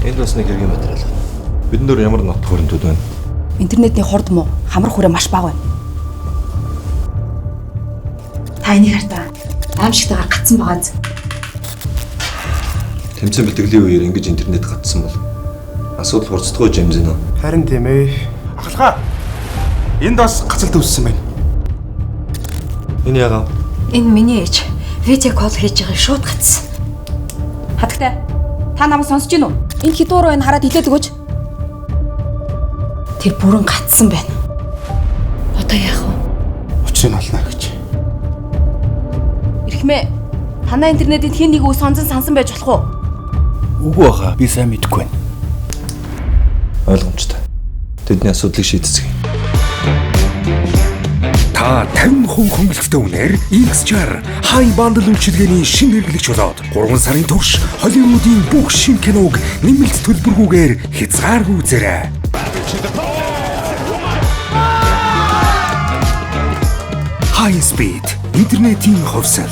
Энд бас нэг хэргийн материал. Бидэн дөр ямар нот хөрөндүүд байна? Интернетний хорд муу хамар хүрээ маш бага байна. Та энийг хартаа аимшигтайгаар гацсан байгаа зү. Тэмцээн бэлтгэлийн үеэр ингэж интернет гатсан бол асуудал хурцдаггүй жимзэн үү? Харин тийм ээ. Ахалгаа. Энд бас гацалт үүссэн байна. Энэ яагаад? Энэ миний ээж видео кол хийж байгааг шууд гацсан. Хатагтай. Та намайг сонсож гин үү? Энэ хідуур байна хараад хилээд өгөөч. Тэр бүрэн гацсан байна. Одоо яах вэ? Учрыг нь олно гэж. Ирхмээ. Танай интернетэд хэн нэг үг сонсон сансан байж болох уу? Үгүй баха. Би сайн мэдэхгүй байна. Ойлгомжтой. Тэдний асуудлыг шийдэцгээе. Та 50% хөнгөлөлтөй үнээр X-Jar High Bundle үйлчилгээний шинэ хэрэглэгч болоод 3 сарын турш Холливуудын бүх шинэ киног нэмэлт төлбөргүйгээр хязгааргүй үзээрэй. High Speed интернетийн хувьсал.